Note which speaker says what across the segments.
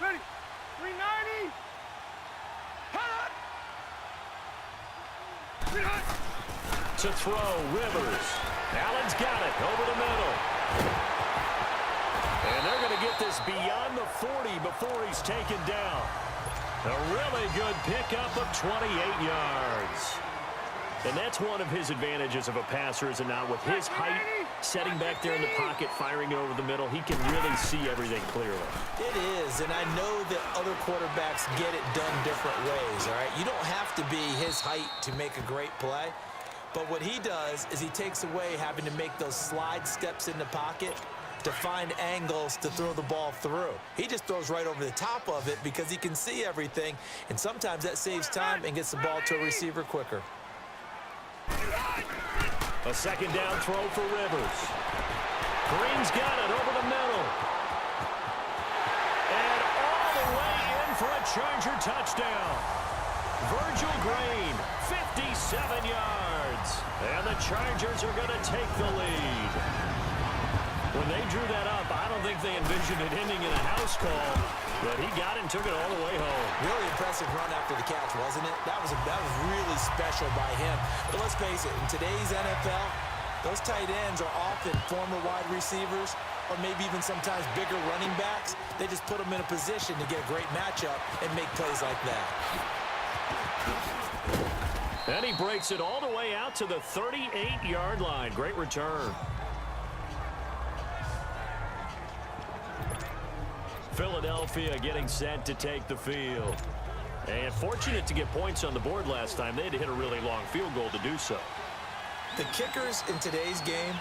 Speaker 1: Ready. 390. Hot.
Speaker 2: To throw, Rivers. Allen's got it over the middle. And they're going to get this beyond the 40 before he's taken down. A really good pickup of 28 yards. And that's one of his advantages of a passer, is it not? With his height, setting back there in the pocket, firing it over the middle, he can really see everything clearly.
Speaker 3: It is, and I know that other quarterbacks get it done different ways, all right? You don't have to be his height to make a great play. But what he does is he takes away having to make those slide steps in the pocket to find angles to throw the ball through. He just throws right over the top of it because he can see everything, and sometimes that saves time and gets the ball to a receiver quicker.
Speaker 2: A second down throw for Rivers. Green's got it over the middle. And all the way in for a Charger touchdown. Virgil Green, 57 yards. And the Chargers are going to take the lead. When they drew that up, I don't think they envisioned it ending in a house call, but he got it and took it all the way home.
Speaker 3: Really impressive run after the catch, wasn't it? That was really special by him. But let's face it, in today's NFL, those tight ends are often former wide receivers or maybe even sometimes bigger running backs. They just put them in a position to get a great matchup and make plays like that.
Speaker 2: And he breaks it all the way out to the 38-yard line. Great return. Philadelphia getting set to take the field. And fortunate to get points on the board last time. They had to hit a really long field goal to do so.
Speaker 3: The kickers in today's game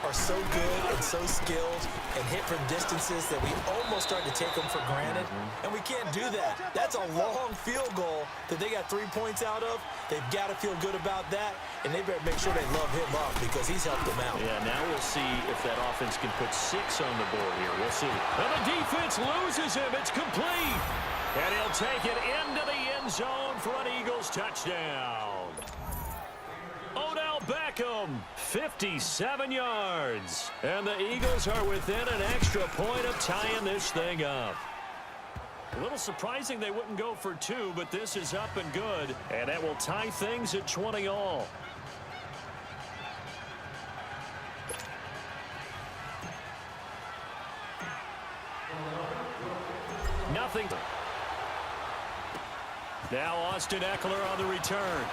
Speaker 3: are so good and so skilled and hit from distances that we almost start to take them for granted. And we can't do that. That's a long field goal that they got 3 points out of. They've got to feel good about that, and they better make sure they love him up because he's helped them out.
Speaker 2: Yeah, now we'll see if that offense can put 6 on the board here. We'll see. And the defense loses him. It's complete. And he'll take it into the end zone for an Eagles touchdown. Odell Beckham, 57 yards. And the Eagles are within an extra point of tying this thing up. A little surprising they wouldn't go for 2, but this is up and good. And that will tie things at 20 all. Nothing. Now Austin Eckler on the return.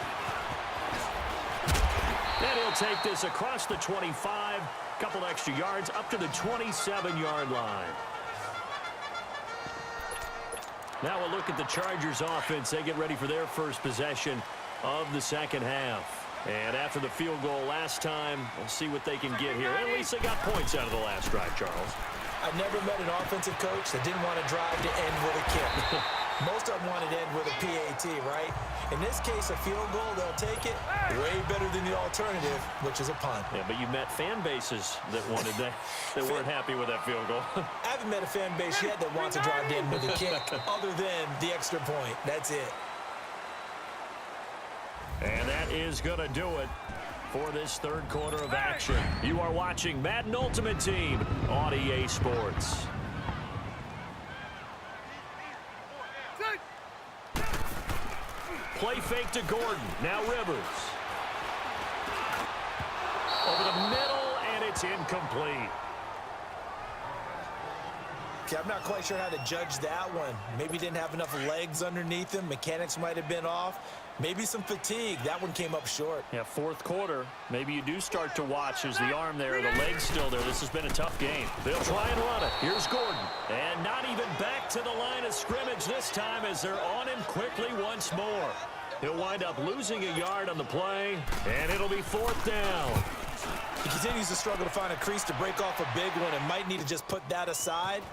Speaker 2: And he'll take this across the 25, couple extra yards, up to the 27-yard line. Now we'll look at the Chargers offense. They get ready for their first possession of the second half. And after the field goal last time, we'll see what they can get here. At least they got points out of the last drive, Charles.
Speaker 3: I've never met an offensive coach that didn't want to drive to end with a kick. Most of them wanted to end with a PAT, right? In this case, a field goal, they'll take it way better than the alternative, which is a punt.
Speaker 2: Yeah, but you met fan bases that wanted that weren't happy with that field goal.
Speaker 3: I haven't met a fan base yet that wants to drive to end with a kick other than the extra point. That's it.
Speaker 2: And that is going to do it for this third quarter of action. You are watching Madden Ultimate Team on EA Sports. Play fake to Gordon. Now Rivers. Over the middle, and it's incomplete.
Speaker 3: Okay, I'm not quite sure how to judge that one. Maybe didn't have enough legs underneath him. Mechanics might have been off. Maybe some fatigue. That one came up short.
Speaker 2: Yeah, fourth quarter. Maybe you do start to watch as the arm there, the leg's still there. This has been a tough game. They'll try and run it. Here's Gordon. And not even back to the line of scrimmage this time as they're on him quickly once more. He'll wind up losing a yard on the play, and it'll be fourth down.
Speaker 3: He continues to struggle to find a crease to break off a big one and might need to just put that aside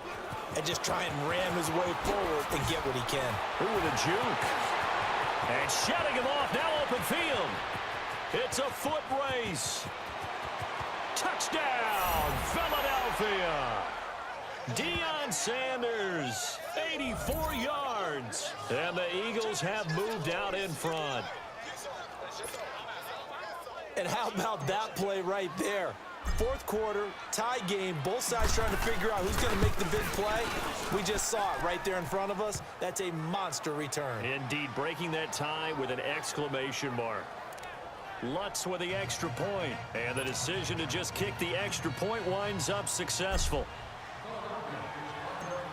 Speaker 3: and just try and ram his way forward and get what he can.
Speaker 2: Ooh, with a juke. And shutting him off, now open field. It's a foot race. Touchdown, Philadelphia. Deion Sanders, 84 yards. And the Eagles have moved out in front.
Speaker 3: And how about that play right there? Fourth quarter, tie game, both sides trying to figure out who's going to make the big play. We just saw it right there in front of us. That's a monster return.
Speaker 2: Indeed, breaking that tie with an exclamation mark. Lutz with the extra point, and the decision to just kick the extra point winds up successful.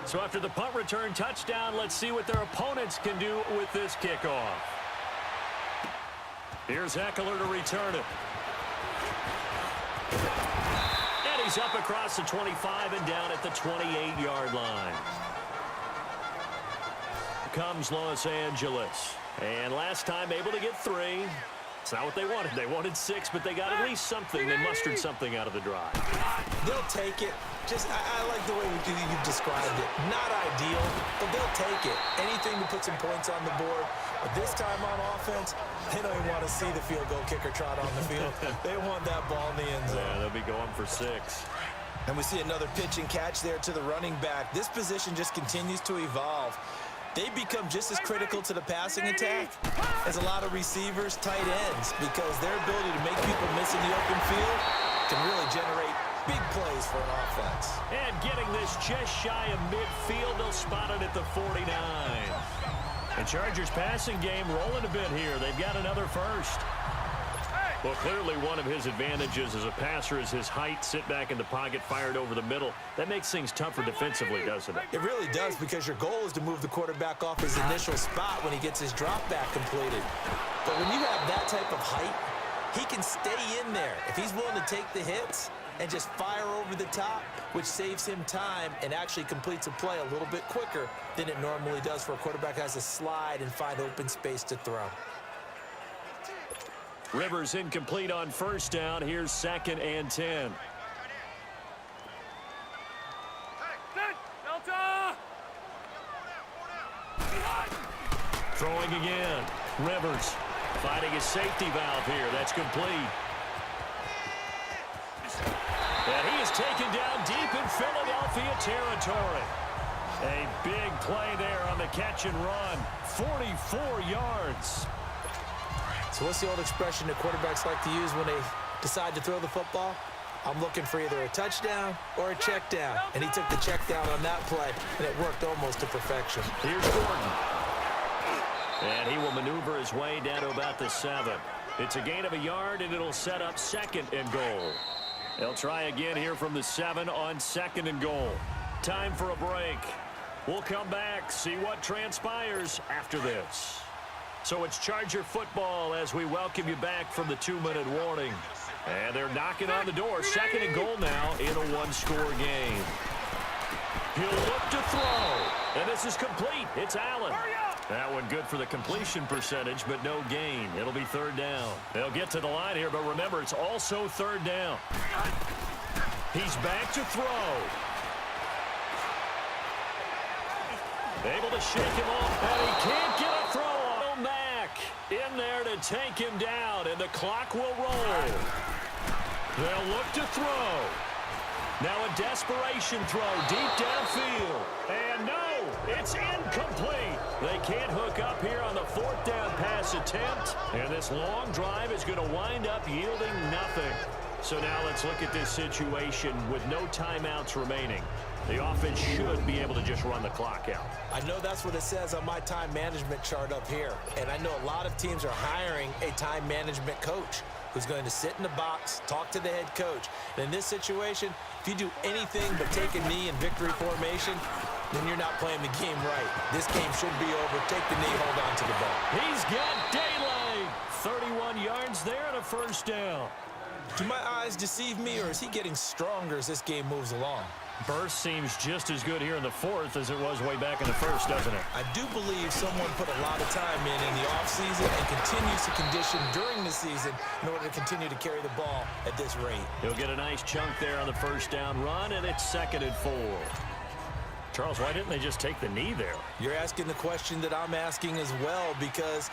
Speaker 2: So after the punt return touchdown, let's see what their opponents can do with this kickoff. Here's Eckler to return it. And he's up across the 25 and down at the 28-yard line. Comes Los Angeles. And last time able to get 3. It's not what they wanted. They wanted 6, but they got at least something. They mustered something out of the drive.
Speaker 3: They'll take it. I like the way you've described it. Not ideal, but they'll take it. Anything to put some points on the board. But this time on offense, they don't even want to see the field goal kicker trot on the field. They want that ball in the end zone.
Speaker 2: Yeah, they'll be going for 6.
Speaker 3: And we see another pitch and catch there to the running back. This position just continues to evolve. They become just as critical to the passing attack as a lot of receivers, tight ends, because their ability to make people miss in the open field can really generate big plays for an offense.
Speaker 2: And getting this just shy of midfield, they'll spot it at the 49. The Chargers passing game rolling a bit here. They've got another first. Well, clearly one of his advantages as a passer is his height. Sit back in the pocket, fired over the middle. That makes things tougher defensively, doesn't it?
Speaker 3: It really does, because your goal is to move the quarterback off his initial spot when he gets his drop back completed. But when you have that type of height, he can stay in there. If he's willing to take the hits and just fire over the top, which saves him time and actually completes a play a little bit quicker than it normally does for a quarterback who has to slide and find open space to throw.
Speaker 2: Rivers incomplete on first down. Here's 2nd and 10.
Speaker 1: Delta!
Speaker 2: Throwing again. Rivers finding his safety valve here. That's complete. And he is taken down deep in Philadelphia territory. A big play there on the catch and run. 44 yards.
Speaker 3: So what's the old expression that quarterbacks like to use when they decide to throw the football? I'm looking for either a touchdown or a check down. And he took the check down on that play, and it worked almost to perfection.
Speaker 2: Here's Gordon. And he will maneuver his way down to about the 7. It's a gain of a yard, and it'll set up 2nd and goal. They'll try again here from the 7 on 2nd and goal. Time for a break. We'll come back, see what transpires after this. So it's Charger football as we welcome you back from the 2-minute warning. And they're knocking on the door. 2nd and goal now in a 1-score game. He'll look to throw. And this is complete. It's Allen. That one good for the completion percentage, but no gain. It'll be 3rd down. They'll get to the line here, but remember, it's also 3rd down. He's back to throw. Able to shake him off, and he can't get a throw on. Mack in there to take him down, and the clock will roll. They'll look to throw. Now a desperation throw deep downfield. And no, it's incomplete. They can't hook up here on the 4th down pass attempt. And this long drive is going to wind up yielding nothing. So now let's look at this situation with no timeouts remaining. The offense should be able to just run the clock out.
Speaker 3: I know that's what it says on my time management chart up here. And I know a lot of teams are hiring a time management coach who's going to sit in the box, talk to the head coach. And in this situation, if you do anything but take a knee in victory formation, then you're not playing the game right. This game should be over. Take the knee, hold on to the ball.
Speaker 2: He's got daylight. 31 yards there and a 1st down.
Speaker 3: Do my eyes deceive me, or is he getting stronger as this game moves along?
Speaker 2: Burst seems just as good here in the 4th as it was way back in the 1st, doesn't it?
Speaker 3: I do believe someone put a lot of time in the offseason and continues to condition during the season in order to continue to carry the ball at this rate.
Speaker 2: He'll get a nice chunk there on the 1st down run, and it's 2nd and 4. Charles, why didn't they just take the knee there?
Speaker 3: You're asking the question that I'm asking as well, because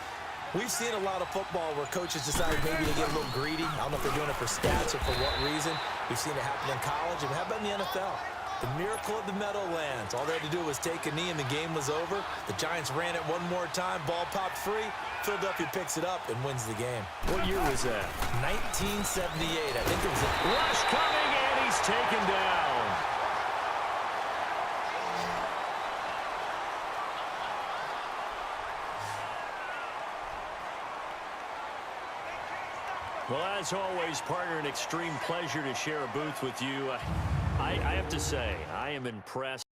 Speaker 3: we've seen a lot of football where coaches decide maybe to get a little greedy. I don't know if they're doing it for stats or for what reason. We've seen it happen in college, and how about in the NFL? The miracle of the Meadowlands. All they had to do was take a knee and the game was over. The Giants ran it one more time. Ball popped free. Philadelphia picks it up and wins the game.
Speaker 2: What year was that?
Speaker 3: 1978. I think it was a
Speaker 2: Rush coming, and he's taken down. Well, as always, partner, an extreme pleasure to share a booth with you. I have to say, I am impressed.